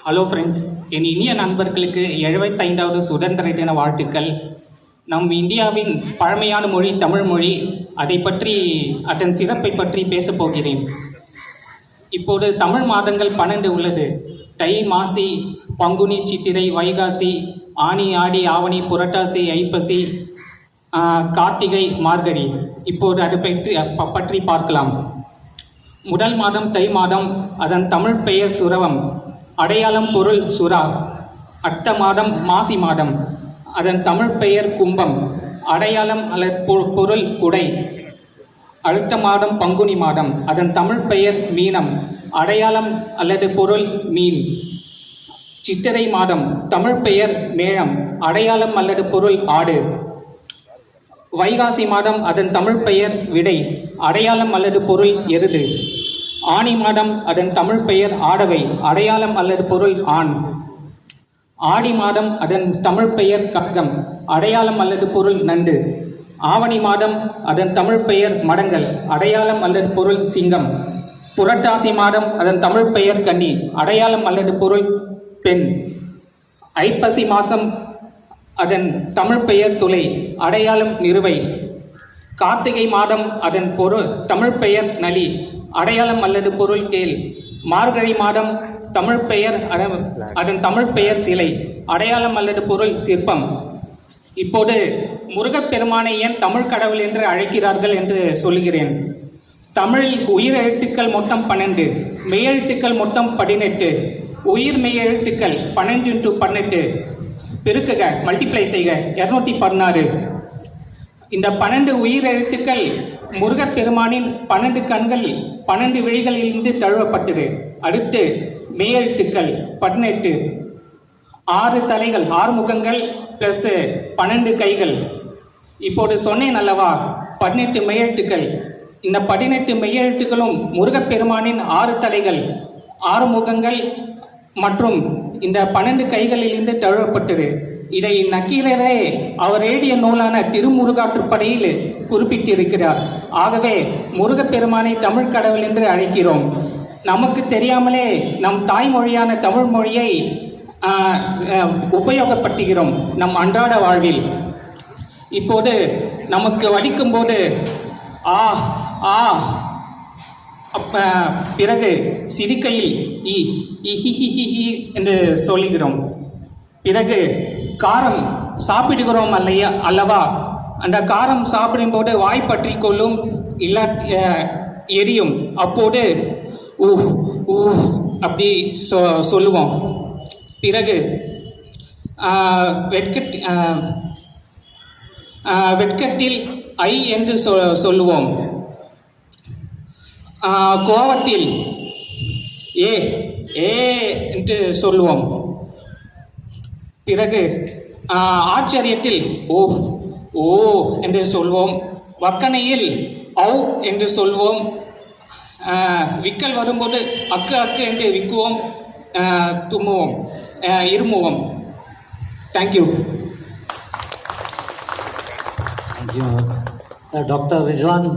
Hello friends, என் இனிய நண்பர்களுக்கு 75வது சுதந்திர தின வாழ்த்துக்கள். நம் இந்தியாவின் பழமையான மொழி தமிழ் மொழி. அதை பற்றி அதன் சிறப்பை பற்றி பேசப் போகிறேன். இப்போது தமிழ் மாதங்கள் 12 உள்ளது. தை, மாசி, பங்குனி, சித்திரை, வைகாசி, ஆனி, ஆடி, ஆவணி, புரட்டாசி, ஐப்பசி, கார்த்திகை, மார்கழி. இப்போது அதை பற்றி பார்க்கலாம். முதல் மாதம் தை மாதம். அதன் தமிழ் பெயர் சுரவம். அடையாளம் பொருள் சுறா. அடுத்த மாதம் மாசி மாதம். அதன் தமிழ் பெயர் கும்பம். அடையாளம் அல்லது பொருள் குடை. அடுத்த மாதம் பங்குனி மாதம். அதன் தமிழ் பெயர் மீனம். அடையாளம் அல்லது பொருள் மீன். சித்திரை மாதம். தமிழ் பெயர் மேளம். அடையாளம் அல்லது பொருள் ஆடு. வைகாசி மாதம். அதன் தமிழ் பெயர் விடை. அடையாளம் அல்லது பொருள் எருது. ஆனி மாதம். அதன் தமிழ் பெயர் ஆடவை. அடையாளம் அல்லது பொருள் ஆண். ஆடி மாதம். அதன் தமிழ் பெயர் கங்கம். அடையாளம் அல்லது பொருள் நண்டு. ஆவணி மாதம். அதன் தமிழ் பெயர் மடங்கல். அடையாளம் அல்லது பொருள் சிங்கம். புரட்டாசி மாதம். அதன் தமிழ் பெயர் கன்னி. அடையாளம் அல்லது பொருள் பெண். ஐப்பசி மாதம். அதன் தமிழ் பெயர் துளை. அடையாளம் நிறுவை. கார்த்திகை மாதம். அதன் தமிழ் பெயர் நலி. அடையாளம் அல்லது பொருள் தேல். மார்கழி மாதம். தமிழ் பெயர் அதன் தமிழ் பெயர் சிலை. அடையாளம் அல்லது பொருள் சிற்பம். இப்போது முருகப்பெருமானை ஏன் தமிழ் கடவுள் என்று அழைக்கிறார்கள் என்று சொல்கிறேன். தமிழில் உயிர் எழுத்துக்கள் மொத்தம் 12, மெய்யெழுத்துக்கள் மொத்தம் 18. உயிர் மெய்யெழுத்துக்கள் 12 × 18 பெருக்குக, மல்டிப்ளை செய்க, 216. இந்த 12 உயிர் எழுத்துக்கள் முருகப்பெருமானின் 12 கண்கள் 12 விழிகளிலிருந்து தழுவப்பட்டது. அடுத்து மெய்யெழுத்துக்கள் 18, 6 தலைகள், 6 முகங்கள் ப்ளஸ் 12 கைகள். இப்போது சொன்னேன் அல்லவா, 18 மெய்யெழுத்துக்கள். இந்த 18 மெய்யெழுத்துக்களும் முருகப்பெருமானின் 6 தலைகள், 6 முகங்கள் மற்றும் இந்த 12 கைகளிலிருந்து தழுவப்பட்டது. இதை நக்கீரரே அவர் எழுதிய நூலான திருமுருகாற்றுப்படையில் குறிப்பிட்டிருக்கிறார். ஆகவே முருகப்பெருமானை தமிழ் கடவுள் என்று அழைக்கிறோம். நமக்கு தெரியாமலே நம் தாய்மொழியான தமிழ் மொழியை உபயோகப்படுத்துகிறோம் நம் அன்றாட வாழ்வில். இப்போது நமக்கு வடிக்கும் போது ஆ ஆ பிறகு சிரிக்கையில் இ இஹிஹிஹி என்று சொல்லுகிறோம். பிறகு காரம் சாப்பிடுகிறோம் அல்லவா, அந்த காரம் சாப்பிடும்போது வாய் பற்றி கொள்ளும், இல்லை எரியும். அப்போது ஊ ஊ அப்படி சொல்லுவோம். பிறகு வெட்கத்தில் ஐ என்று சொல்லுவோம். கோவத்தில் ஏ ஏ என்று சொல்லுவோம். பிறகு ஆச்சரியத்தில் ஓ ஓ என்று சொல்வோம். வக்கணையில் ஔ என்று சொல்வோம். விக்கல் வரும்போது அக்கு அக்கு என்று விக்குவோம், தும்முவோம், இருமுவோம். தேங்க்யூ. டாக்டர் ரிஜ்வான்.